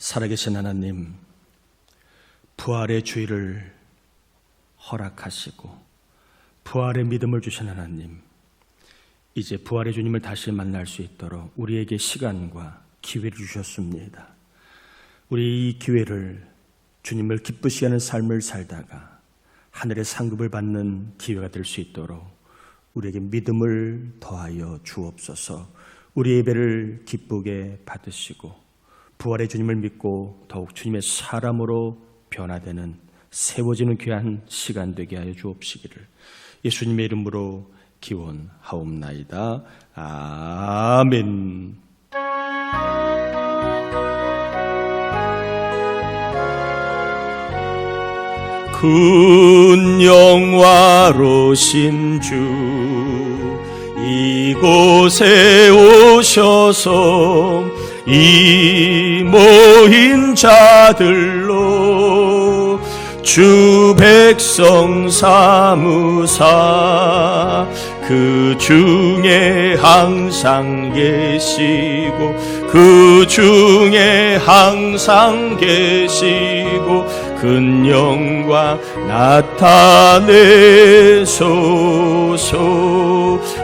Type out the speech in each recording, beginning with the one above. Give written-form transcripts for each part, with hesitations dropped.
살아계신 하나님, 부활의 주의를 허락하시고 부활의 믿음을 주신 하나님, 이제 부활의 주님을 다시 만날 수 있도록 우리에게 시간과 기회를 주셨습니다. 우리 이 기회를 주님을 기쁘시게 하는 삶을 살다가 하늘의 상급을 받는 기회가 될 수 있도록 우리에게 믿음을 더하여 주옵소서. 우리 예배를 기쁘게 받으시고 부활의 주님을 믿고 더욱 주님의 사람으로 변화되는 세워지는 귀한 시간 되게 하여 주옵시기를 예수님의 이름으로 기원하옵나이다. 아멘. 군 영화로신 주 이곳에 오셔서 이 모인 자들로 주 백성 삼으사 그 중에 항상 계시고 그 중에 항상 계시고 큰 영광 나타내소서.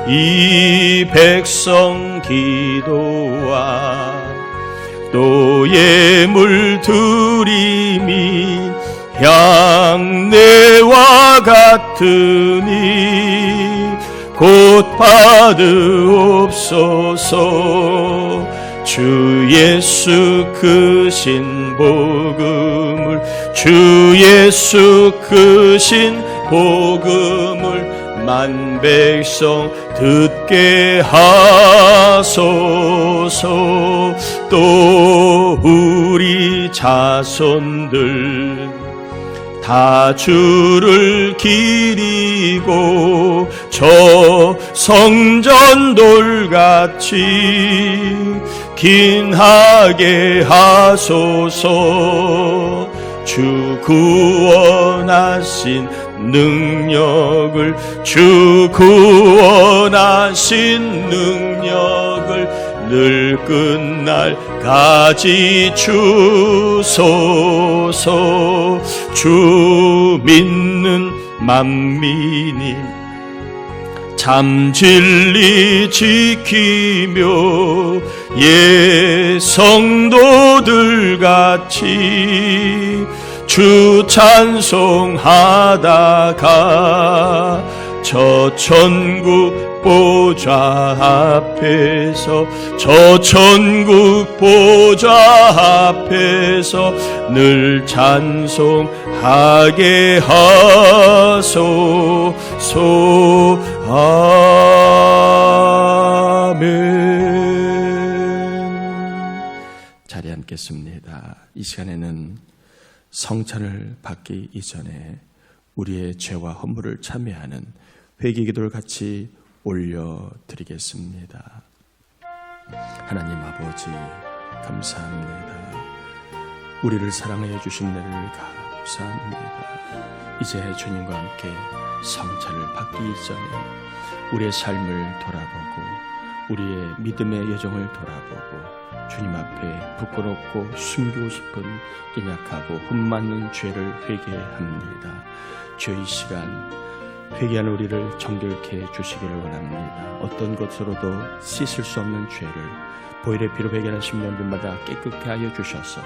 이 백성 기도와 또 예물 드림이 향내와 같으니 곧 받으옵소서. 주 예수 크신 복음을 주 예수 크신 복음을 만 백성 듣게 하소서. 또 우리 자손들 다 주를 기리고 저 성전돌같이 긴하게 하소서. 주 구원하신 능력을 주 구원하신 능력을 늘 끝날까지 주소서. 주 믿는 만민이 참 진리 지키며 예 성도들 같이 주 찬송하다가 저 천국 보좌 앞에서 저 천국 보좌 앞에서 늘 찬송하게 하소서. 아멘. 자리에 앉겠습니다. 이 시간에는 성찬을 받기 이전에 우리의 죄와 허물을 참회하는 회개기도를 같이 올려드리겠습니다. 하나님 아버지 감사합니다. 우리를 사랑하여 주신 은혜를 감사합니다. 이제 주님과 함께 성찬을 받기 이전에 우리의 삶을 돌아보고 우리의 믿음의 여정을 돌아보고 주님 앞에 부끄럽고 숨기고 싶은 연약하고 흠맞는 죄를 회개합니다. 주의 시간 회개하는 우리를 정결케 해주시기를 원합니다. 어떤 것으로도 씻을 수 없는 죄를 보혈의 피로 회개하는 심령들마다 깨끗게 하여 주셔서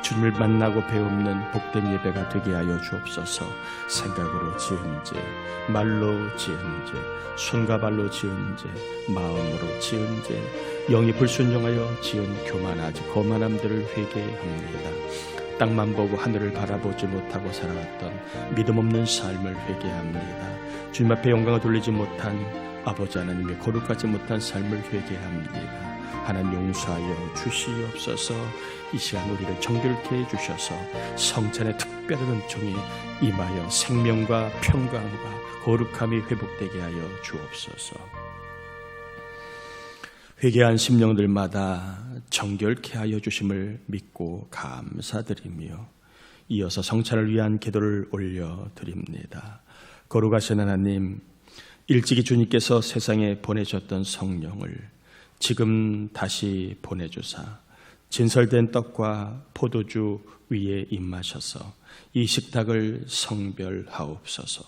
주님을 만나고 배우는 복된 예배가 되게 하여 주옵소서. 생각으로 지은 죄, 말로 지은 죄, 손과 발로 지은 죄, 마음으로 지은 죄, 영이 불순종하여 지은 교만하지 거만함들을 회개합니다. 땅만 보고 하늘을 바라보지 못하고 살아왔던 믿음 없는 삶을 회개합니다. 주님 앞에 영광을 돌리지 못한 아버지 하나님의 거룩하지 못한 삶을 회개합니다. 하나님 용서하여 주시옵소서. 이 시간 우리를 정결케 해주셔서 성찬의 특별한 은총이 임하여 생명과 평강과 거룩함이 회복되게 하여 주옵소서. 회개한 심령들마다 정결케 하여 주심을 믿고 감사드리며 이어서 성찬을 위한 기도를 올려드립니다. 거룩하신 하나님, 일찍이 주님께서 세상에 보내셨던 성령을 지금 다시 보내주사 진설된 떡과 포도주 위에 임하셔서 이 식탁을 성별하옵소서.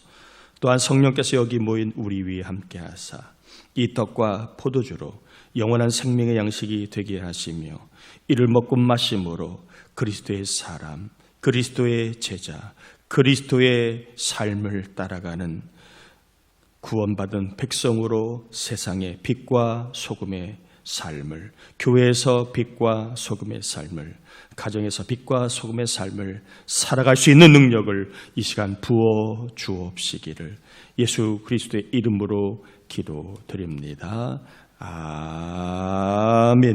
또한 성령께서 여기 모인 우리 위에 함께하사 이 떡과 포도주로 영원한 생명의 양식이 되게 하시며 이를 먹고 마심으로 그리스도의 사람, 그리스도의 제자, 그리스도의 삶을 따라가는 구원받은 백성으로 세상의 빛과 소금의 삶을, 교회에서 빛과 소금의 삶을, 가정에서 빛과 소금의 삶을 살아갈 수 있는 능력을 이 시간 부어 주옵시기를 예수 그리스도의 이름으로 기도드립니다. 아멘.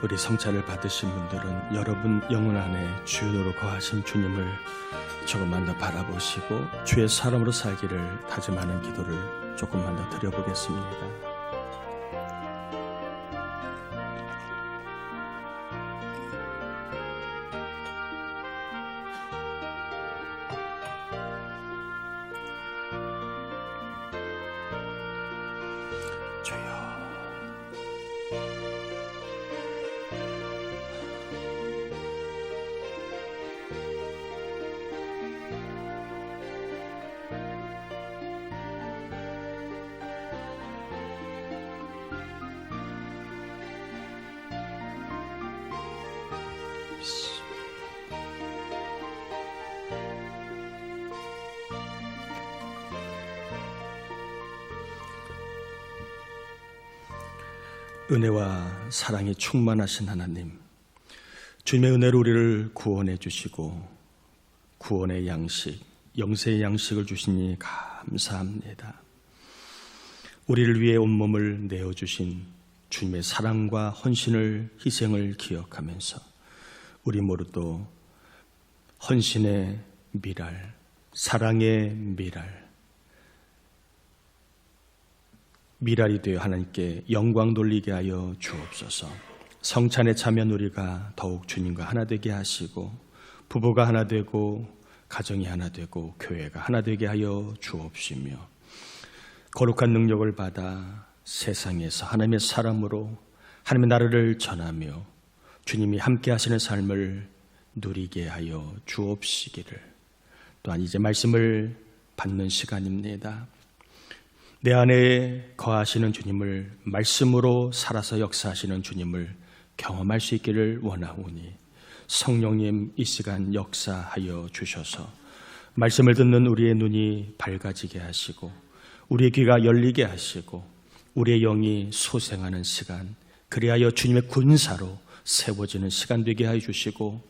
우리 성찬을 받으신 분들은 여러분 영혼 안에 주로 거하신 주님을 조금만 더 바라보시고 주의 사람으로 살기를 다짐하는 기도를 조금만 더 드려보겠습니다. 은혜와 사랑이 충만하신 하나님, 주님의 은혜로 우리를 구원해 주시고 구원의 양식, 영생의 양식을 주시니 감사합니다. 우리를 위해 온몸을 내어주신 주님의 사랑과 헌신을, 희생을 기억하면서 우리 모두도 헌신의 미랄, 사랑의 미랄이 되어 하나님께 영광 돌리게 하여 주옵소서. 성찬에 참여한 우리가 더욱 주님과 하나 되게 하시고 부부가 하나 되고 가정이 하나 되고 교회가 하나 되게 하여 주옵시며 거룩한 능력을 받아 세상에서 하나님의 사람으로 하나님의 나라를 전하며 주님이 함께 하시는 삶을 누리게 하여 주옵시기를. 또한 이제 말씀을 받는 시간입니다. 내 안에 거하시는 주님을, 말씀으로 살아서 역사하시는 주님을 경험할 수 있기를 원하오니 성령님 이 시간 역사하여 주셔서 말씀을 듣는 우리의 눈이 밝아지게 하시고 우리의 귀가 열리게 하시고 우리의 영이 소생하는 시간, 그리하여 주님의 군사로 세워지는 시간 되게 하여 주시고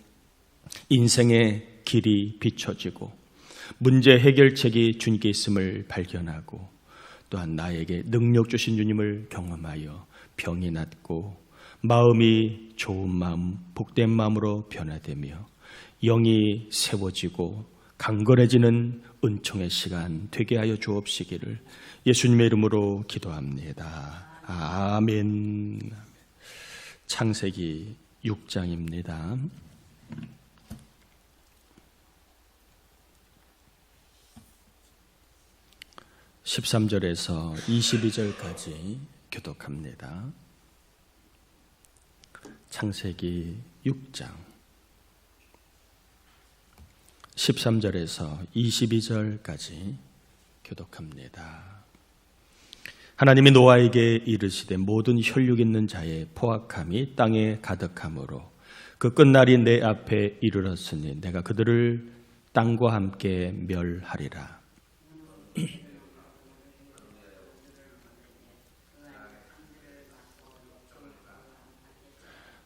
인생의 길이 비춰지고 문제 해결책이 주님께 있음을 발견하고 또한 나에게 능력 주신 주님을 경험하여 병이 낫고 마음이 좋은 마음, 복된 마음으로 변화되며 영이 세워지고 강건해지는 은총의 시간 되게 하여 주옵시기를 예수님의 이름으로 기도합니다. 아멘. 창세기 6장입니다. 13절에서 22절까지 교독합니다. 창세기 6장 13절에서 22절까지 교독합니다. 하나님이 노아에게 이르시되 모든 혈육 있는 자의 포악함이 땅에 가득하므로 그 끝날이 내 앞에 이르렀으니 내가 그들을 땅과 함께 멸하리라.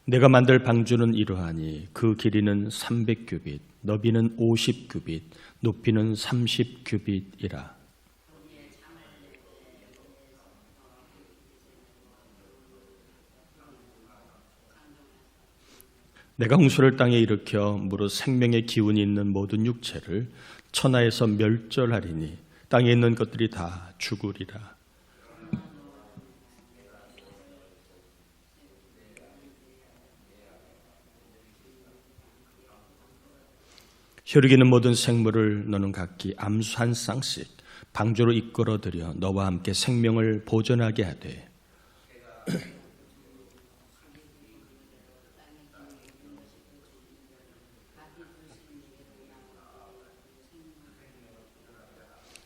내가 만들 방주는 이러하니 그 길이는 300규빗, 너비는 50규빗, 높이는 30규빗이라. 내가 홍수를 땅에 일으켜 무릇 생명의 기운이 있는 모든 육체를 천하에서 멸절하리니 땅에 있는 것들이 다 죽으리라. 혈육 있는 모든 생물을 너는 각기 암수 한 쌍씩 방주로 이끌어들여 너와 함께 생명을 보존하게 하되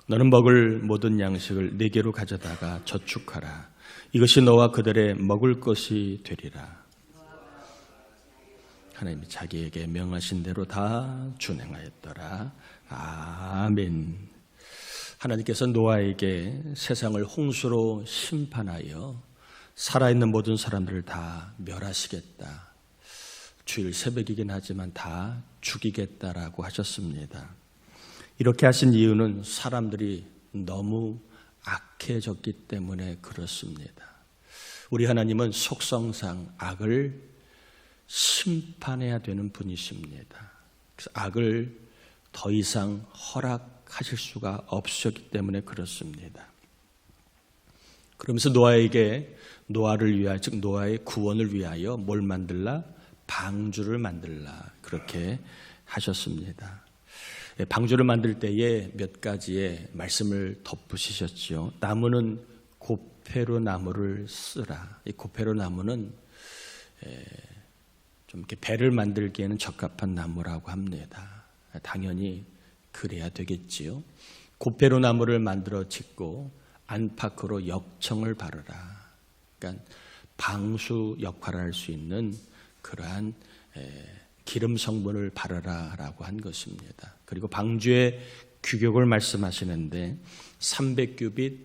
너는 먹을 모든 양식을 네게로 가져다가 저축하라. 이것이 너와 그들의 먹을 것이 되리라. 하나님이 자기에게 명하신 대로 다 준행하였더라. 아멘. 하나님께서 노아에게 세상을 홍수로 심판하여 살아있는 모든 사람들을 다 멸하시겠다. 주일 새벽이긴 하지만 다 죽이겠다라고 하셨습니다. 이렇게 하신 이유는 사람들이 너무 악해졌기 때문에 그렇습니다. 우리 하나님은 속성상 악을 심판해야 되는 분이십니다. 그래서 악을 더 이상 허락하실 수가 없었기 때문에 그렇습니다. 그러면서 노아에게 노아를 위하여, 즉 노아의 구원을 위하여 뭘 만들라? 방주를 만들라. 그렇게 하셨습니다. 방주를 만들 때에 몇 가지의 말씀을 덧붙이셨지요. 나무는 고페로 나무를 쓰라. 이 고페로 나무는 좀 이렇게 배를 만들기에는 적합한 나무라고 합니다. 당연히 그래야 되겠지요. 고페로 나무를 만들어 짓고 안팎으로 역청을 바르라. 그러니까 방수 역할을 할 수 있는 그러한 기름 성분을 바르라라고 한 것입니다. 그리고 방주의 규격을 말씀하시는데 300규빗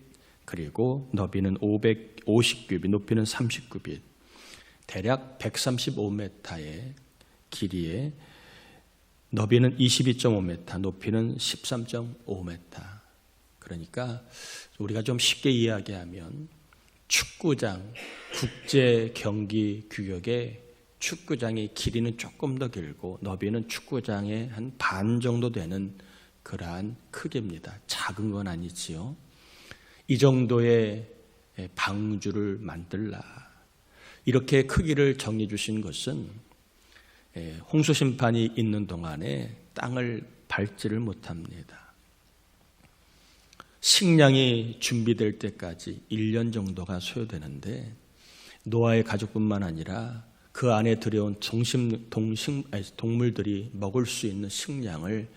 그리고 너비는 550규빗, 높이는 30규빗, 대략 135m의 길이에 너비는 22.5m, 높이는 13.5m. 그러니까 우리가 좀 쉽게 이야기하면 축구장, 국제 경기 규격의 축구장의 길이는 조금 더 길고 너비는 축구장의 한 반 정도 되는 그러한 크기입니다. 작은 건 아니지요. 이 정도의 방주를 만들라. 이렇게 크기를 정해 주신 것은 홍수 심판이 있는 동안에 땅을 밟지를 못합니다. 식량이 준비될 때까지 1년 정도가 소요되는데 노아의 가족뿐만 아니라 그 안에 들여온 동물들이 먹을 수 있는 식량을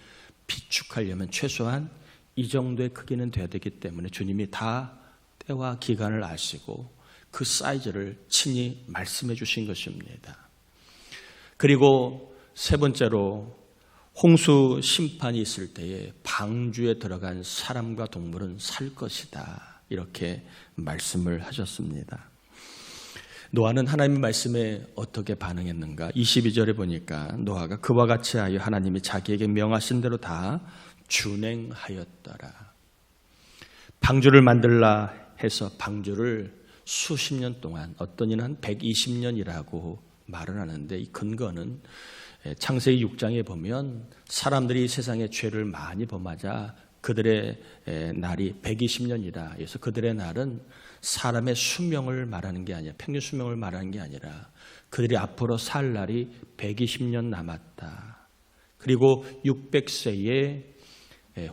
비축하려면 최소한 이 정도의 크기는 돼야 되기 때문에 주님이 다 때와 기간을 아시고 그 사이즈를 친히 말씀해 주신 것입니다. 그리고 세 번째로 홍수 심판이 있을 때에 방주에 들어간 사람과 동물은 살 것이다. 이렇게 말씀을 하셨습니다. 노아는 하나님의 말씀에 어떻게 반응했는가? 22절에 보니까 노아가 그와 같이 하여 하나님이 자기에게 명하신 대로 다 준행하였더라. 방주를 만들라 해서 방주를 수십 년 동안, 어떤 이는 한 120년이라고 말을 하는데, 이 근거는 창세기 6장에 보면 사람들이 세상에 죄를 많이 범하자 그들의 날이 120년이라 해서 그들의 날은 사람의 수명을 말하는 게 아니라, 평균 수명을 말하는 게 아니라 그들이 앞으로 살 날이 120년 남았다. 그리고 600세에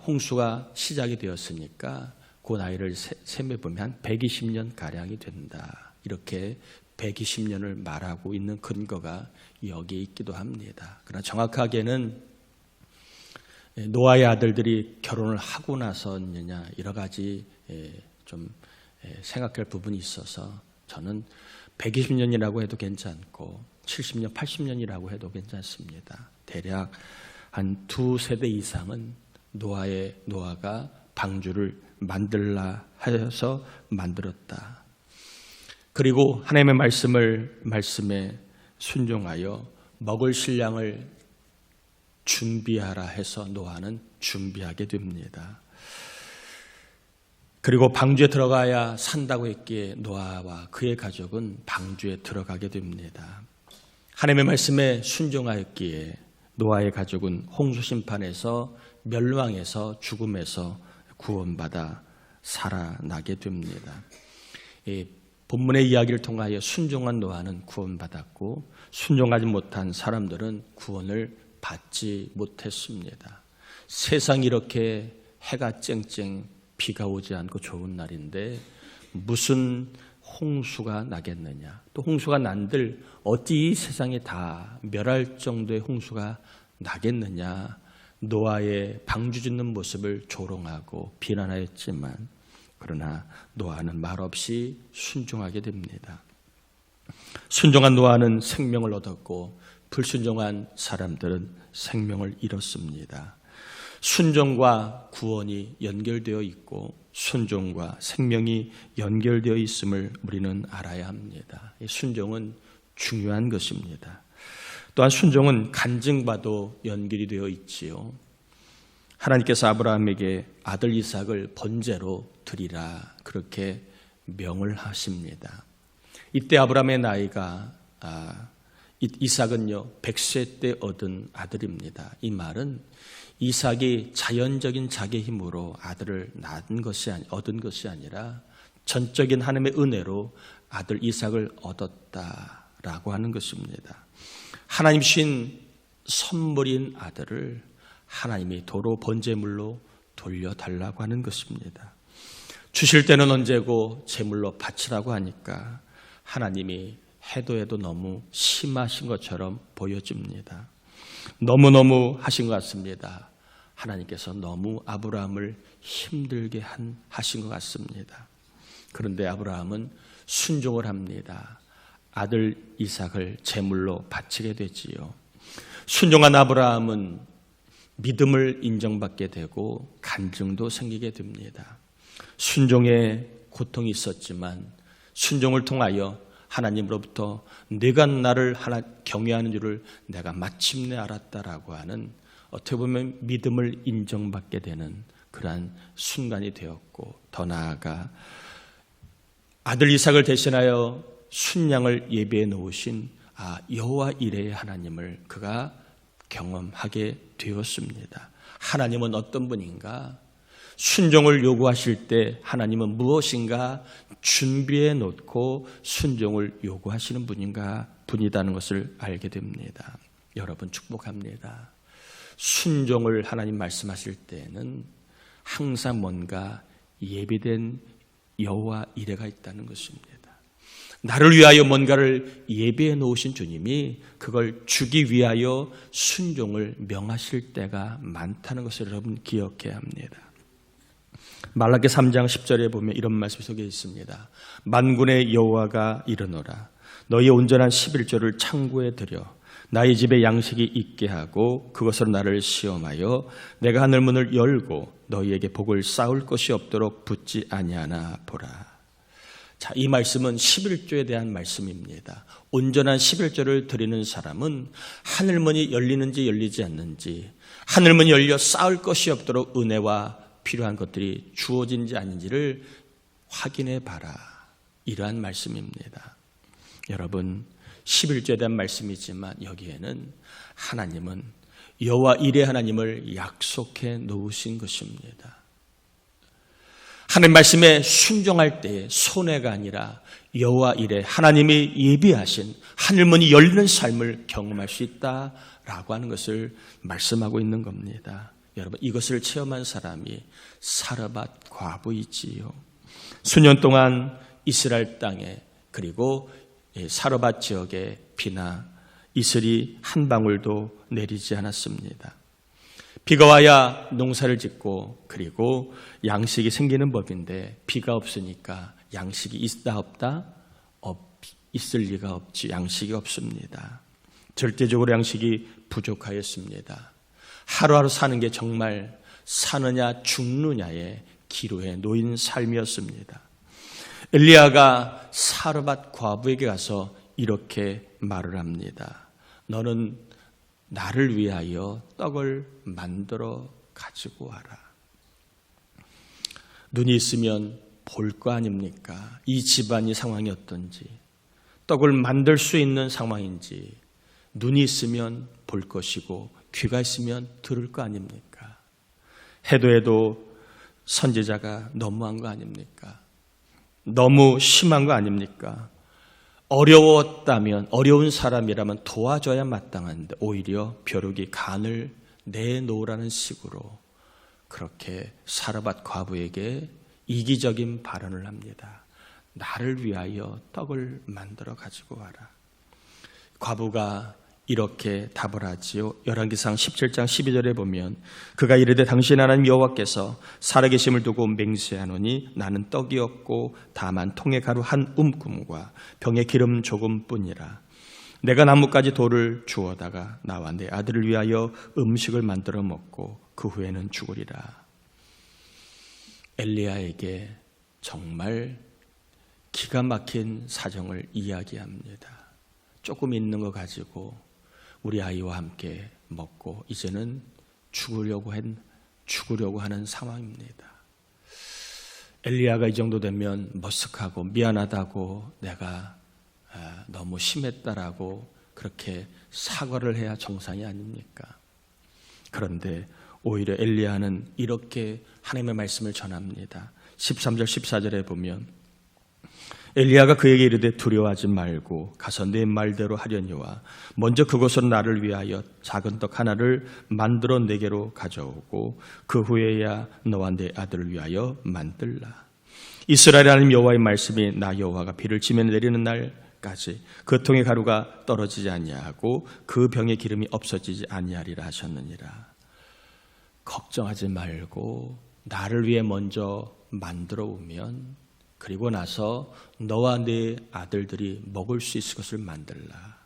홍수가 시작이 되었으니까 그 나이를 셈해보면 한 120년 가량이 된다. 이렇게 120년을 말하고 있는 근거가 여기에 있기도 합니다. 그러나 정확하게는 노아의 아들들이 결혼을 하고 나서느냐, 여러 가지 좀 생각할 부분이 있어서 저는 120년이라고 해도 괜찮고 70년, 80년이라고 해도 괜찮습니다. 대략 한 2세대 이상은 노아가 방주를 만들라 하여서 만들었다. 그리고 하나님의 말씀에 순종하여 먹을 식량을 준비하라 해서 노아는 준비하게 됩니다. 그리고 방주에 들어가야 산다고 했기에 노아와 그의 가족은 방주에 들어가게 됩니다. 하나님의 말씀에 순종하였기에 노아의 가족은 홍수 심판에서 멸망에서 죽음에서 구원받아 살아나게 됩니다. 이 본문의 이야기를 통하여 순종한 노아는 구원받았고 순종하지 못한 사람들은 구원을 받지 못했습니다. 세상이 이렇게 해가 쨍쨍 비가 오지 않고 좋은 날인데 무슨 홍수가 나겠느냐. 또 홍수가 난들 어찌 이 세상에 다 멸할 정도의 홍수가 나겠느냐. 노아의 방주 짓는 모습을 조롱하고 비난하였지만 그러나 노아는 말없이 순종하게 됩니다. 순종한 노아는 생명을 얻었고 불순종한 사람들은 생명을 잃었습니다. 순종과 구원이 연결되어 있고 순종과 생명이 연결되어 있음을 우리는 알아야 합니다. 순종은 중요한 것입니다. 또한 순종은 간증과도 연결이 되어 있지요. 하나님께서 아브라함에게 아들 이삭을 번제로 드리라 그렇게 명을 하십니다. 이때 아브라함의 나이가 이삭은요 100세 때 얻은 아들입니다. 이 말은 이삭이 자연적인 자기 힘으로 아들을 얻은 것이 아니라 전적인 하나님의 은혜로 아들 이삭을 얻었다라고 하는 것입니다. 하나님 주신 선물인 아들을 하나님이 도로 번제물로 돌려달라고 하는 것입니다. 주실 때는 언제고 제물로 바치라고 하니까 하나님이 해도 너무 심하신 것처럼 보여집니다. 너무너무 하신 것 같습니다. 하나님께서 너무 아브라함을 힘들게 하신 것 같습니다. 그런데 아브라함은 순종을 합니다. 아들 이삭을 제물로 바치게 되지요. 순종한 아브라함은 믿음을 인정받게 되고 간증도 생기게 됩니다. 순종에 고통이 있었지만 순종을 통하여 하나님으로부터 내가 나를 경외하는 줄을 내가 마침내 알았다라고 하는 어떻게 보면 믿음을 인정받게 되는 그러한 순간이 되었고 더 나아가 아들 이삭을 대신하여 순양을 예비해 놓으신 여호와 이레의 하나님을 그가 경험하게 되었습니다. 하나님은 어떤 분인가? 순종을 요구하실 때 하나님은 무엇인가 준비해 놓고 순종을 요구하시는 분이다는 것을 알게 됩니다. 여러분 축복합니다. 순종을 하나님 말씀하실 때에는 항상 뭔가 예비된 여호와 이레가 있다는 것입니다. 나를 위하여 뭔가를 예비해 놓으신 주님이 그걸 주기 위하여 순종을 명하실 때가 많다는 것을 여러분 기억해야 합니다. 말라기 3장 10절에 보면 이런 말씀이 속에 있습니다. 만군의 여호와가 이르노라 너희의 온전한 11조를 창고에 들여 나의 집에 양식이 있게 하고 그것으로 나를 시험하여 내가 하늘문을 열고 너희에게 복을 쌓을 것이 없도록 붙지 아니하나 보라. 자, 이 말씀은 11조에 대한 말씀입니다. 온전한 11조를 드리는 사람은 하늘문이 열리는지 열리지 않는지, 하늘문이 열려 쌓을 것이 없도록 은혜와 필요한 것들이 주어진지 아닌지를 확인해 봐라. 이러한 말씀입니다. 여러분, 11조에 대한 말씀이지만 여기에는 하나님은 여호와 일의 하나님을 약속해 놓으신 것입니다. 하나님 말씀에 순종할 때에 손해가 아니라 여호와 일의 하나님이 예비하신 하늘문이 열리는 삶을 경험할 수 있다라고 하는 것을 말씀하고 있는 겁니다. 여러분, 이것을 체험한 사람이 사르밧 과부이지요. 수년 동안 이스라엘 땅에 그리고 사르밧 지역에 비나 이슬이 한 방울도 내리지 않았습니다. 비가 와야 농사를 짓고 그리고 양식이 생기는 법인데 비가 없으니까 양식이 있다 없다? 있을 리가 없지. 양식이 없습니다. 절대적으로 양식이 부족하였습니다. 하루하루 사는 게 정말 사느냐 죽느냐의 기로에 놓인 삶이었습니다. 엘리야가 사르밧 과부에게 가서 이렇게 말을 합니다. 너는 나를 위하여 떡을 만들어 가지고 와라. 눈이 있으면 볼 거 아닙니까? 이 집안이 상황이 어떤지, 떡을 만들 수 있는 상황인지, 눈이 있으면 볼 것이고 귀가 있으면 들을 거 아닙니까? 해도 선지자가 너무한 거 아닙니까? 너무 심한 거 아닙니까? 어려웠다면, 어려운 사람이라면 도와줘야 마땅한데 오히려 벼룩이 간을 내놓으라는 식으로 그렇게 사르밧 과부에게 이기적인 발언을 합니다. 나를 위하여 떡을 만들어 가지고 와라. 과부가 이렇게 답을 하지요. 열왕기상 17장 12절에 보면 그가 이르되 당신 하나님 여호와께서 살아계심을 두고 맹세하노니 나는 떡이 없고 다만 통에 가루 한 움큼과 병에 기름 조금뿐이라. 내가 나뭇가지 돌을 주워다가 나와 내 아들을 위하여 음식을 만들어 먹고 그 후에는 죽으리라. 엘리야에게 정말 기가 막힌 사정을 이야기합니다. 조금 있는 거 가지고 우리 아이와 함께 먹고 이제는 죽으려고 하는 상황입니다. 엘리야가 이 정도 되면 머쓱하고 미안하다고 내가 너무 심했다라고 그렇게 사과를 해야 정상이 아닙니까? 그런데 오히려 엘리야는 이렇게 하나님의 말씀을 전합니다. 13절 14절에 보면 엘리야가 그에게 이르되 두려워하지 말고 가서 내 말대로 하려니와 먼저 그곳으로 나를 위하여 작은 떡 하나를 만들어 내게로 가져오고 그 후에야 너와 내 아들을 위하여 만들라. 이스라엘 하나님 여호와의 말씀이 나 여호와가 비를 치며 내리는 날까지 그 통의 가루가 떨어지지 아니하고 그 병의 기름이 없어지지 아니하리라 하셨느니라. 걱정하지 말고 나를 위해 먼저 만들어 오면 그리고 나서 너와 네 아들들이 먹을 수 있을 것을 만들라.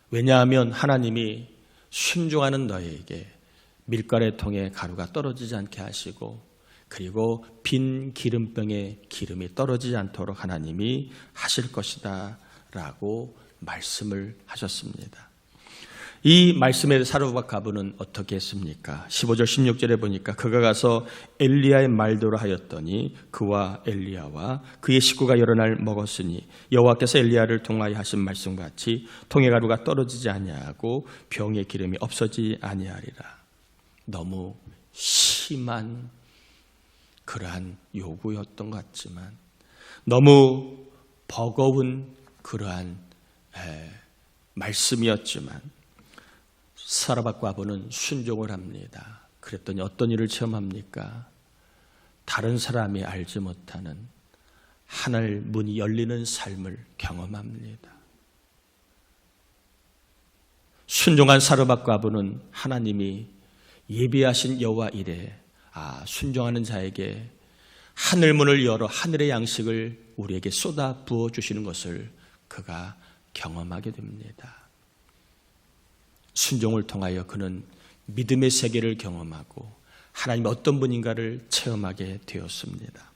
왜냐하면 하나님이 순종하는 너에게 밀가루의 통에 가루가 떨어지지 않게 하시고 그리고 빈 기름병에 기름이 떨어지지 않도록 하나님이 하실 것이다 라고 말씀을 하셨습니다. 이 말씀에 사르밧 과부는 어떻게 했습니까? 15절 16절에 보니까 그가 가서 엘리야의 말대로 하였더니 그와 엘리야와 그의 식구가 여러 날 먹었으니 여호와께서 엘리야를 통하여 하신 말씀같이 통의 가루가 떨어지지 아니하고 병의 기름이 없어지지 아니하리라. 너무 심한 그러한 요구였던 것 같지만 너무 버거운 그러한 말씀이었지만 사르밧 과부는 순종을 합니다. 그랬더니 어떤 일을 체험합니까? 다른 사람이 알지 못하는 하늘 문이 열리는 삶을 경험합니다. 순종한 사르밧 과부는 하나님이 예비하신 여호와 이레 순종하는 자에게 하늘 문을 열어 하늘의 양식을 우리에게 쏟아 부어 주시는 것을 그가 경험하게 됩니다. 순종을 통하여 그는 믿음의 세계를 경험하고 하나님이 어떤 분인가를 체험하게 되었습니다.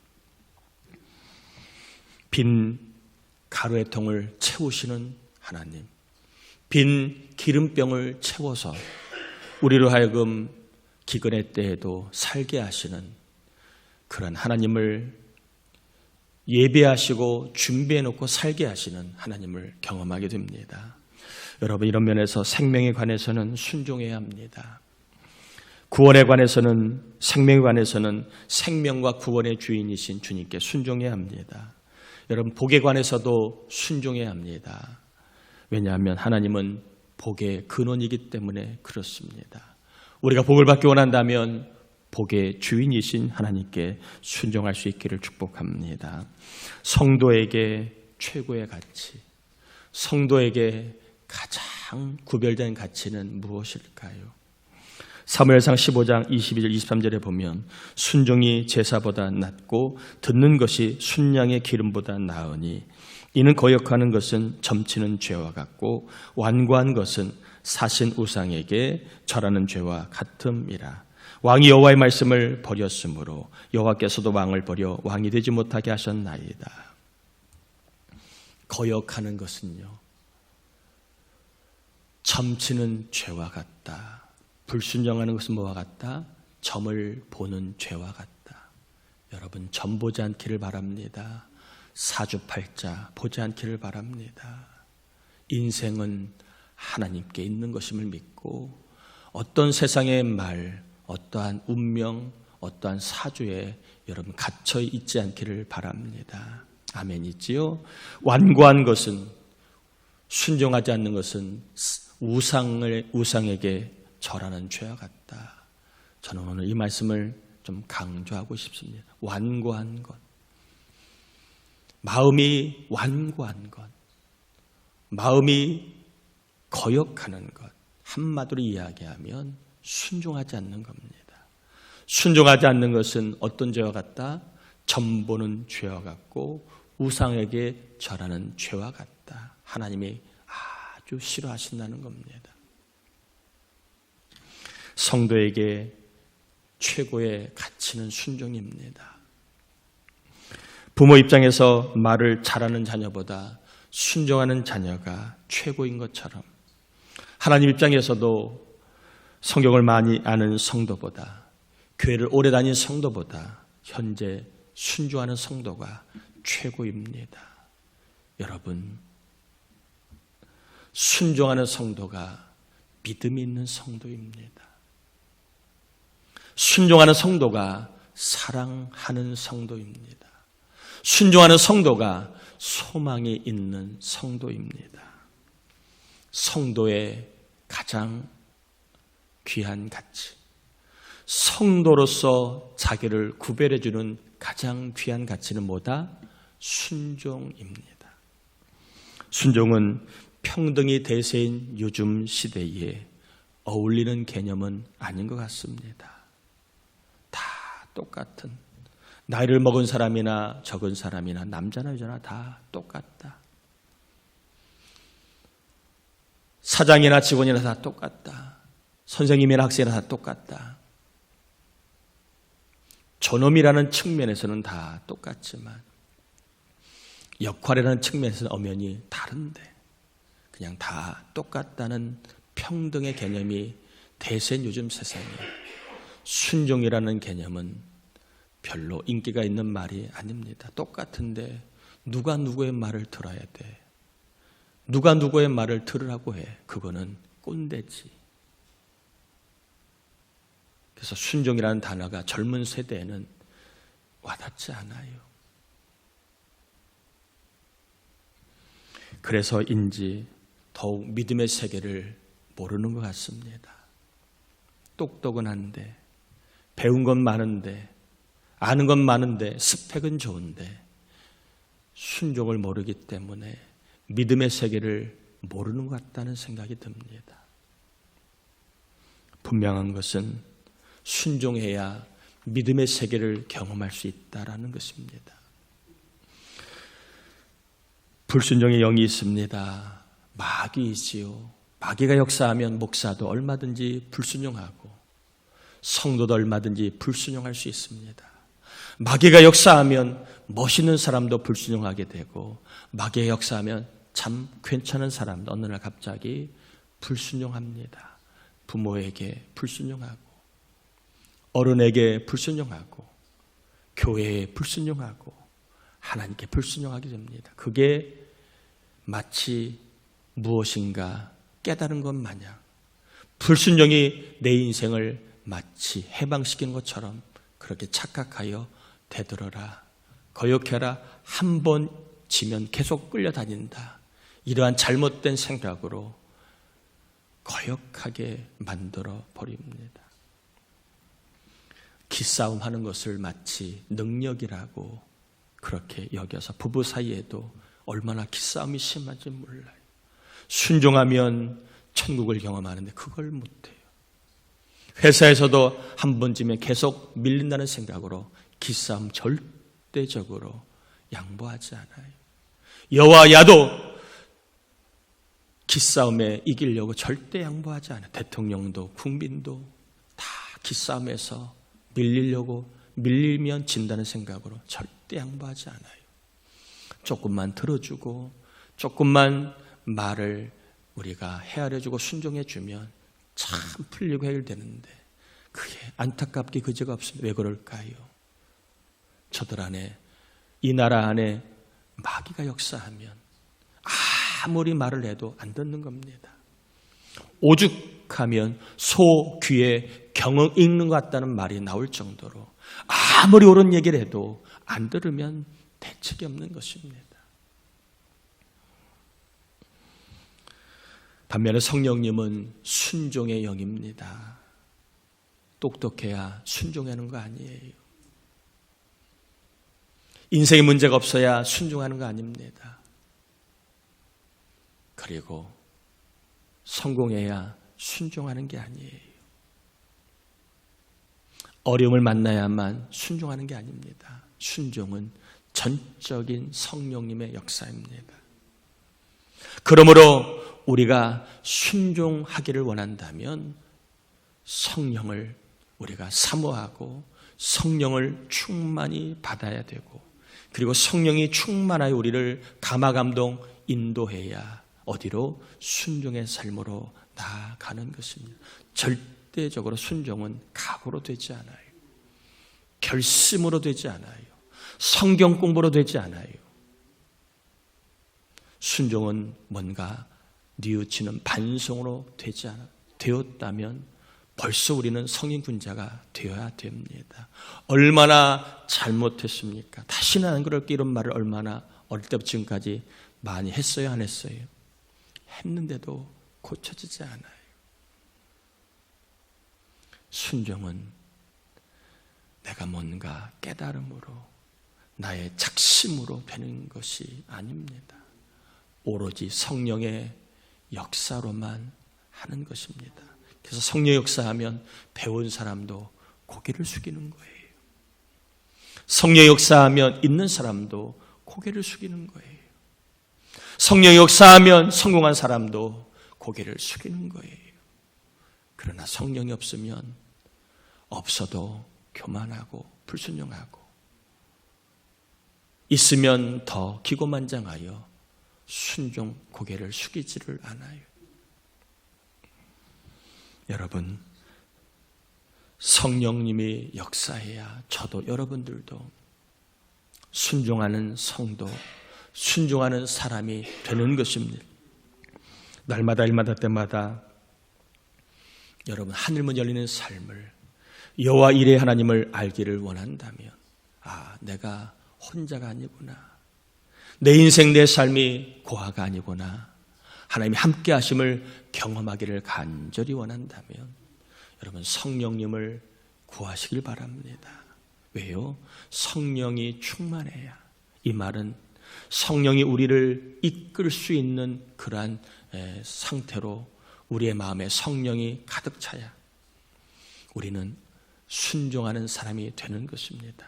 빈 가루의 통을 채우시는 하나님, 빈 기름병을 채워서 우리로 하여금 기근의 때에도 살게 하시는 그런 하나님을 예배하시고 준비해놓고 살게 하시는 하나님을 경험하게 됩니다. 여러분, 이런 면에서 생명에 관해서는 순종해야 합니다. 구원에 관해서는, 생명에 관해서는 생명과 구원의 주인이신 주님께 순종해야 합니다. 여러분, 복에 관해서도 순종해야 합니다. 왜냐하면 하나님은 복의 근원이기 때문에 그렇습니다. 우리가 복을 받기 원한다면 복의 주인이신 하나님께 순종할 수 있기를 축복합니다. 성도에게 최고의 가치, 성도에게 가장 구별된 가치는 무엇일까요? 사무엘상 15장 22절 23절에 보면 순종이 제사보다 낫고 듣는 것이 순양의 기름보다 나으니 이는 거역하는 것은 점치는 죄와 같고 완고한 것은 사신 우상에게 절하는 죄와 같음이라. 왕이 여호와의 말씀을 버렸으므로 여호와께서도 왕을 버려 왕이 되지 못하게 하셨나이다. 거역하는 것은요, 점치는 죄와 같다. 불순종하는 것은 뭐와 같다? 점을 보는 죄와 같다. 여러분, 점 보지 않기를 바랍니다. 사주팔자 보지 않기를 바랍니다. 인생은 하나님께 있는 것임을 믿고 어떤 세상의 말, 어떠한 운명, 어떠한 사주에 여러분 갇혀 있지 않기를 바랍니다. 아멘이지요? 완고한 것은, 순종하지 않는 것은 우상에게 절하는 죄와 같다. 저는 오늘 이 말씀을 좀 강조하고 싶습니다. 완고한 것, 마음이 완고한 것, 마음이 거역하는 것, 한마디로 이야기하면 순종하지 않는 겁니다. 순종하지 않는 것은 어떤 죄와 같다? 점 보는 죄와 같고 우상에게 절하는 죄와 같다. 하나님이 아주 싫어하신다는 겁니다. 성도에게 최고의 가치는 순종입니다. 부모 입장에서 말을 잘하는 자녀보다 순종하는 자녀가 최고인 것처럼 하나님 입장에서도 성경을 많이 아는 성도보다, 교회를 오래 다닌 성도보다 현재 순종하는 성도가 최고입니다. 여러분, 순종하는 성도가 믿음이 있는 성도입니다. 순종하는 성도가 사랑하는 성도입니다. 순종하는 성도가 소망이 있는 성도입니다. 성도의 가장 귀한 가치, 성도로서 자기를 구별해주는 가장 귀한 가치는 뭐다? 순종입니다. 순종은 평등이 대세인 요즘 시대에 어울리는 개념은 아닌 것 같습니다. 다 똑같은, 나이를 먹은 사람이나 적은 사람이나 남자나 여자나 다 똑같다. 사장이나 직원이나 다 똑같다. 선생님이나 학생이나 다 똑같다. 존엄이라는 측면에서는 다 똑같지만 역할이라는 측면에서는 엄연히 다른데 그냥 다 똑같다는 평등의 개념이 대세인 요즘 세상에 순종이라는 개념은 별로 인기가 있는 말이 아닙니다. 똑같은데 누가 누구의 말을 들어야 돼? 누가 누구의 말을 들으라고 해? 그거는 꼰대지. 그래서 순종이라는 단어가 젊은 세대에는 와닿지 않아요. 그래서인지 더욱 믿음의 세계를 모르는 것 같습니다. 똑똑은 한데, 배운 건 많은데, 아는 건 많은데, 스펙은 좋은데 순종을 모르기 때문에 믿음의 세계를 모르는 것 같다는 생각이 듭니다. 분명한 것은 순종해야 믿음의 세계를 경험할 수 있다는 것입니다. 불순종의 영이 있습니다. 마귀이지요. 마귀가 역사하면 목사도 얼마든지 불순종하고 성도도 얼마든지 불순종할 수 있습니다. 마귀가 역사하면 멋있는 사람도 불순종하게 되고 마귀가 역사하면 참 괜찮은 사람도 어느 날 갑자기 불순종합니다. 부모에게 불순종하고 어른에게 불순종하고 교회에 불순종하고 하나님께 불순종하게 됩니다. 그게 마치 무엇인가 깨달은 것 마냥 불순종이 내 인생을 마치 해방시키는 것처럼 그렇게 착각하여 되돌아라, 거역해라, 한 번 지면 계속 끌려다닌다. 이러한 잘못된 생각으로 거역하게 만들어 버립니다. 기싸움 하는 것을 마치 능력이라고 그렇게 여겨서 부부 사이에도 얼마나 기싸움이 심한지 몰라요. 순종하면 천국을 경험하는데 그걸 못해요. 회사에서도 한 번쯤에 계속 밀린다는 생각으로 기싸움 절대적으로 양보하지 않아요. 여와 야도 기싸움에 이기려고 절대 양보하지 않아요. 대통령도 국민도 다 기싸움에서 밀리려고 밀리면 진다는 생각으로 절대 양보하지 않아요. 조금만 들어주고 조금만 말을 우리가 헤아려주고 순종해주면 참 풀리고 해결되는데 그게 안타깝게 그지가 없습니다. 왜 그럴까요? 저들 안에 이 나라 안에 마귀가 역사하면 아무리 말을 해도 안 듣는 겁니다. 오죽하면 소 귀에 경을 읽는 것 같다는 말이 나올 정도로 아무리 옳은 얘기를 해도 안 들으면 대책이 없는 것입니다. 반면에 성령님은 순종의 영입니다. 똑똑해야 순종하는 거 아니에요. 인생에 문제가 없어야 순종하는 거 아닙니다. 그리고 성공해야 순종하는 게 아니에요. 어려움을 만나야만 순종하는 게 아닙니다. 순종은 전적인 성령님의 역사입니다. 그러므로 우리가 순종하기를 원한다면 성령을 우리가 사모하고 성령을 충만히 받아야 되고 그리고 성령이 충만하여 우리를 감화감동 인도해야 어디로? 순종의 삶으로 나아가는 것입니다. 절대적으로 순종은 각오로 되지 않아요. 결심으로 되지 않아요. 성경 공부로 되지 않아요. 순종은 뭔가 뉘우치는 반성으로 되지 않아 되었다면 벌써 우리는 성인 군자가 되어야 됩니다. 얼마나 잘못했습니까? 다시는 안 그럴게 이런 말을 얼마나 어릴 때부터 지금까지 많이 했어요, 안 했어요? 했는데도 고쳐지지 않아요. 순종은 내가 뭔가 깨달음으로 나의 작심으로 되는 것이 아닙니다. 오로지 성령의 역사로만 하는 것입니다. 그래서 성령 역사하면 배운 사람도 고개를 숙이는 거예요. 성령 역사하면 있는 사람도 고개를 숙이는 거예요. 성령 역사하면 성공한 사람도 고개를 숙이는 거예요. 그러나 성령이 없으면 없어도 교만하고 불순종하고 있으면 더 기고만장하여 순종 고개를 숙이지를 않아요. 여러분, 성령님이 역사해야 저도 여러분들도 순종하는 성도, 순종하는 사람이 되는 것입니다. 날마다 일마다 때마다 여러분 하늘문 열리는 삶을 여호와 이레 하나님을 알기를 원한다면 내가 혼자가 아니구나. 내 인생 내 삶이 고아가 아니구나. 하나님이 함께 하심을 경험하기를 간절히 원한다면 여러분 성령님을 구하시길 바랍니다. 왜요? 성령이 충만해야. 이 말은 성령이 우리를 이끌 수 있는 그러한 상태로 우리의 마음에 성령이 가득 차야 우리는 순종하는 사람이 되는 것입니다.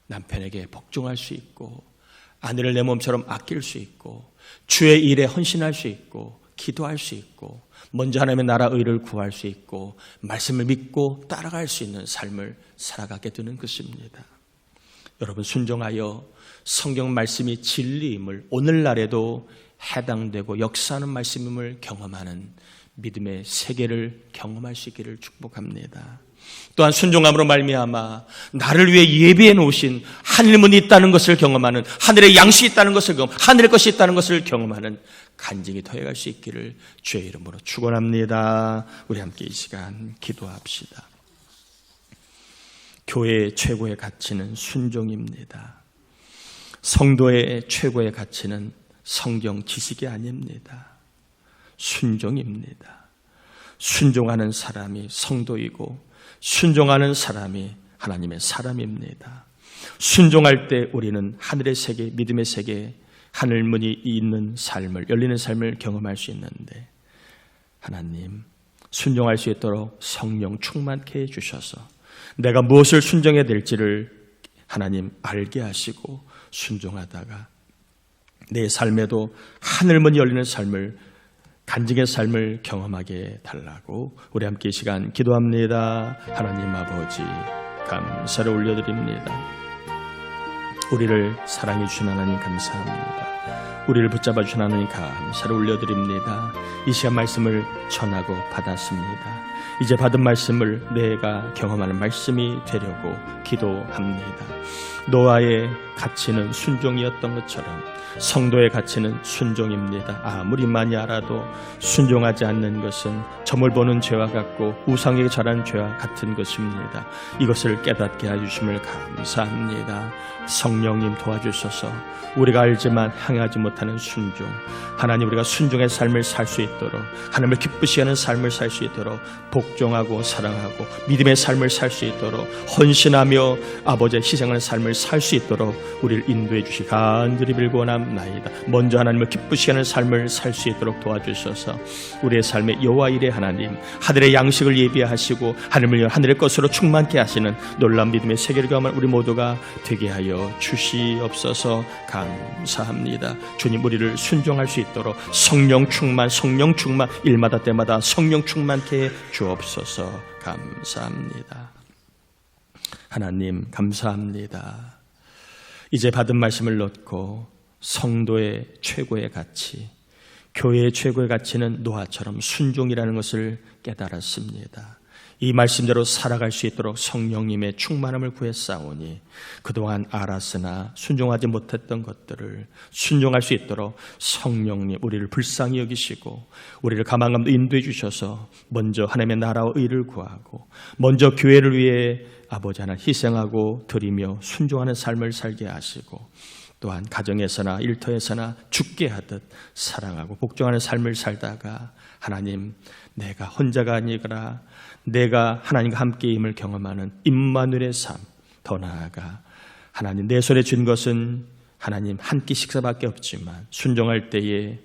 남편에게 복종할 수 있고 아내를 내 몸처럼 아낄 수 있고 주의 일에 헌신할 수 있고 기도할 수 있고 먼저 하나님의 나라 의를 구할 수 있고 말씀을 믿고 따라갈 수 있는 삶을 살아가게 되는 것입니다. 여러분, 순종하여 성경 말씀이 진리임을 오늘날에도 해당되고 역사하는 말씀임을 경험하는 믿음의 세계를 경험할 수 있기를 축복합니다. 또한 순종함으로 말미암아 나를 위해 예비해 놓으신 하늘 문이 있다는 것을 경험하는, 하늘의 양식이 있다는 것을 하늘의 것이 있다는 것을 경험하는 간증이 더해갈 수 있기를 주의 이름으로 축원합니다. 우리 함께 이 시간 기도합시다. 교회의 최고의 가치는 순종입니다. 성도의 최고의 가치는 성경 지식이 아닙니다. 순종입니다. 순종하는 사람이 성도이고 순종하는 사람이 하나님의 사람입니다. 순종할 때 우리는 하늘의 세계, 믿음의 세계, 하늘문이 있는 삶을, 열리는 삶을 경험할 수 있는데, 하나님 순종할 수 있도록 성령 충만케 해주셔서 내가 무엇을 순종해야 될지를 하나님 알게 하시고 순종하다가 내 삶에도 하늘문이 열리는 삶을, 간증의 삶을 경험하게 달라고 우리 함께 이 시간 기도합니다. 하나님 아버지, 감사를 올려드립니다. 우리를 사랑해 주신 하나님 감사합니다. 우리를 붙잡아 주신 하나님 감사를 올려드립니다. 이 시간 말씀을 전하고 받았습니다. 이제 받은 말씀을 내가 경험하는 말씀이 되려고 기도합니다. 노아의 가치는 순종이었던 것처럼 성도의 가치는 순종입니다. 아무리 많이 알아도 순종하지 않는 것은 점을 보는 죄와 같고 우상에게 절하는 죄와 같은 것입니다. 이것을 깨닫게 해주심을 감사합니다. 성령님 도와주셔서 우리가 알지만 행하지 못하는 순종, 하나님 우리가 순종의 삶을 살 수 있도록, 하나님을 기쁘시게 하는 삶을 살 수 있도록, 복종하고 사랑하고 믿음의 삶을 살 수 있도록, 헌신하며 아버지의 희생하는 삶을 살 수 있도록 우리를 인도해 주시 간절히 빌고 원합나이다. 먼저 하나님을 기쁘시게 하는 삶을 살 수 있도록 도와주셔서 우리의 삶에 여호와 일의 하나님, 하늘의 양식을 예비하시고 하늘을 하늘의 것으로 충만케 하시는 놀라운 믿음의 세계를 경험한 우리 모두가 되게 하여 주시옵소서. 감사합니다. 주님, 우리를 순종할 수 있도록 성령 충만 일마다 때마다 성령 충만케 해 주옵소서. 감사합니다. 하나님 감사합니다. 이제 받은 말씀을 넣고 성도의 최고의 가치, 교회의 최고의 가치는 노아처럼 순종이라는 것을 깨달았습니다. 이 말씀대로 살아갈 수 있도록 성령님의 충만함을 구했사오니 그동안 알았으나 순종하지 못했던 것들을 순종할 수 있도록 성령님 우리를 불쌍히 여기시고 우리를 가망감도 인도해 주셔서 먼저 하나님의 나라와 의를 구하고 먼저 교회를 위해 아버지 하나 희생하고 드리며 순종하는 삶을 살게 하시고 또한 가정에서나 일터에서나 죽게 하듯 사랑하고 복종하는 삶을 살다가 하나님, 내가 혼자가 아니라 내가 하나님과 함께임을 경험하는 임마누엘의 삶, 더 나아가 하나님 내 손에 준 것은 하나님 한 끼 식사밖에 없지만 순종할 때에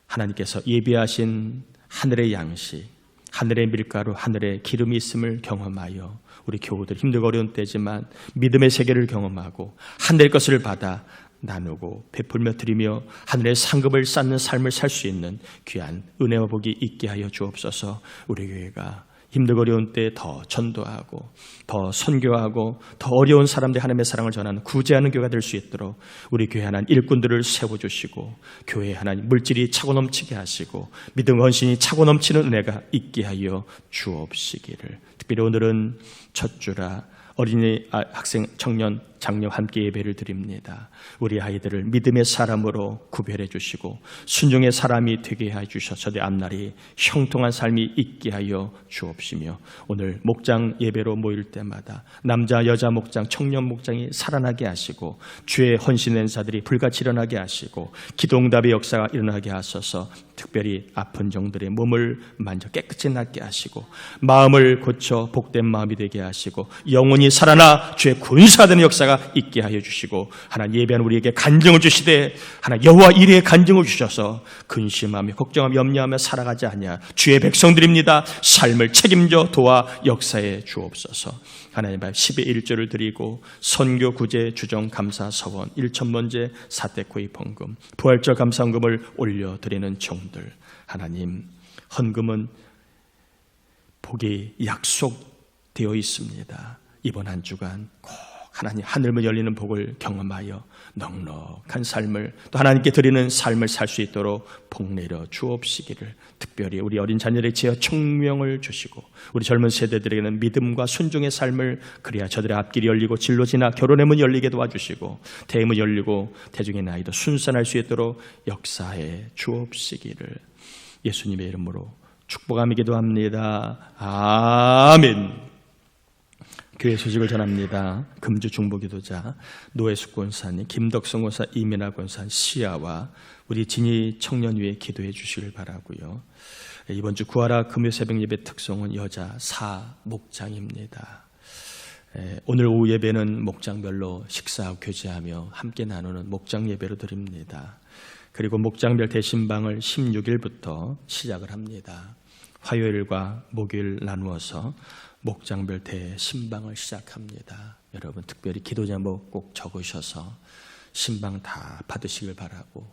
하나님께서 예비하신 하늘의 양식, 하늘의 밀가루, 하늘의 기름이 있음을 경험하여 우리 교우들 힘들고 어려운 때지만 믿음의 세계를 경험하고 하늘의 것을 받아 나누고 베풀며 드리며 하늘의 상급을 쌓는 삶을 살 수 있는 귀한 은혜와 복이 있게 하여 주옵소서. 우리 교회가 힘들고 어려운 때 더 전도하고 더 선교하고 더 어려운 사람들 하나님의 사랑을 전하는 구제하는 교회가 될 수 있도록 우리 교회 하나님 일꾼들을 세워주시고 교회 하나님 물질이 차고 넘치게 하시고 믿음 헌신이 차고 넘치는 은혜가 있게 하여 주옵시기를. 특별히 오늘은 첫 주라 어린이, 학생, 청년, 장녀 함께 예배를 드립니다. 우리 아이들을 믿음의 사람으로 구별해 주시고 순종의 사람이 되게 해 주셔서 내 앞날이 형통한 삶이 있게 하여 주옵시며 오늘 목장 예배로 모일 때마다 남자, 여자 목장, 청년 목장이 살아나게 하시고 주의 헌신 은사들이 불같이 일어나게 하시고 기도응답의 역사가 일어나게 하셔서 특별히 아픈 종들의 몸을 만져 깨끗이 낫게 하시고 마음을 고쳐 복된 마음이 되게 하시고 영혼이 살아나 주의 군사되는 역사가 있게 하여 주시고 하나님 예배하는 우리에게 간증을 주시되 하나님 여호와 이레의 간증을 주셔서 근심하며 걱정하며 염려하며 살아가지 아니하 주의 백성들입니다. 삶을 책임져 도와 역사해 주옵소서. 하나님 앞에 10의 1조를 드리고 선교 구제 주정 감사 서원 1천번제 사대코의 헌금 부활절 감사헌금을 올려드리는 종들, 하나님 헌금은 복이 약속되어 있습니다. 이번 한 주간 꼭 하나님 하늘문 열리는 복을 경험하여 넉넉한 삶을, 또 하나님께 드리는 삶을 살 수 있도록 복 내려 주옵시기를, 특별히 우리 어린 자녀들의 지어 총명을 주시고 우리 젊은 세대들에게는 믿음과 순종의 삶을, 그래야 저들의 앞길이 열리고 진로 지나 결혼의 문 열리게 도와주시고 대문 열리고 대중의 나이도 순산할 수 있도록 역사해 주옵시기를 예수님의 이름으로 축복하며 기도합니다. 아멘. 교회 소식을 전합니다. 금주 중보기도자 노혜숙 권사님, 김덕성 권사, 이민아 권사, 시아와 우리 진희 청년위에 기도해 주시길 바라고요. 이번 주 구하라 금요 새벽 예배 특송은 여자 사목장입니다. 오늘 오후 예배는 목장별로 식사하고 교제하며 함께 나누는 목장 예배로 드립니다. 그리고 목장별 대신방을 16일부터 시작을 합니다. 화요일과 목요일 나누어서 목장별 대신방을 시작합니다. 여러분 특별히 기도 제목 꼭 적으셔서 신방 다 받으시길 바라고,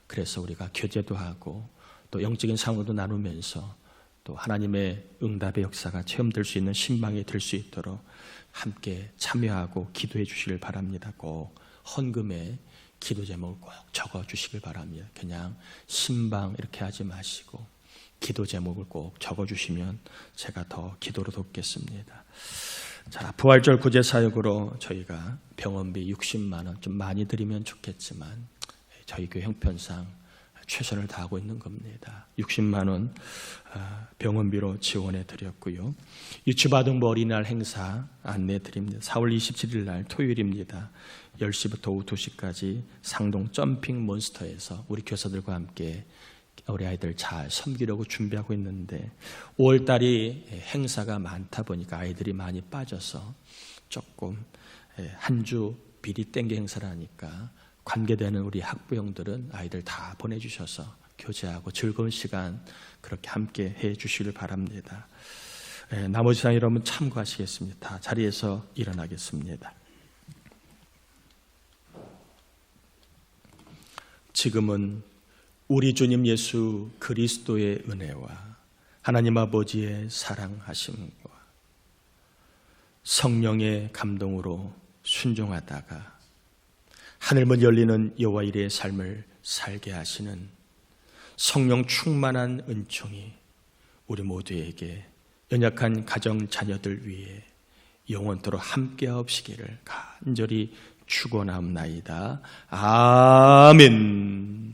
그래서 우리가 교제도 하고 또 영적인 상황도 나누면서 또 하나님의 응답의 역사가 체험될 수 있는 신방이 될 수 있도록 함께 참여하고 기도해 주시길 바랍니다. 꼭 헌금에 기도 제목을 꼭 적어주시길 바랍니다. 그냥 신방 이렇게 하지 마시고 기도 제목을 꼭 적어주시면 제가 더 기도로 돕겠습니다. 자, 부활절 구제 사역으로 저희가 병원비 60만 원, 좀 많이 드리면 좋겠지만 저희 교회 형편상 최선을 다하고 있는 겁니다. 60만 원 병원비로 지원해 드렸고요. 유치바둥부 어린이날 행사 안내 드립니다. 4월 27일 날 토요일입니다. 10시부터 오후 2시까지 상동 점핑 몬스터에서 우리 교사들과 함께 우리 아이들 잘 섬기려고 준비하고 있는데 5월달이 행사가 많다 보니까 아이들이 많이 빠져서 조금 한 주 비리 땡겨 행사를 하니까 관계되는 우리 학부형들은 아이들 다 보내주셔서 교제하고 즐거운 시간 그렇게 함께 해 주시길 바랍니다. 나머지 사항 여러분 참고하시겠습니다. 다 자리에서 일어나겠습니다. 지금은 우리 주님 예수 그리스도의 은혜와 하나님 아버지의 사랑하심과 성령의 감동으로 순종하다가 하늘문 열리는 여호와 이레의 삶을 살게 하시는 성령 충만한 은총이 우리 모두에게 연약한 가정 자녀들 위해 영원토록 함께하옵시기를 간절히 축원하옵나이다. 아멘.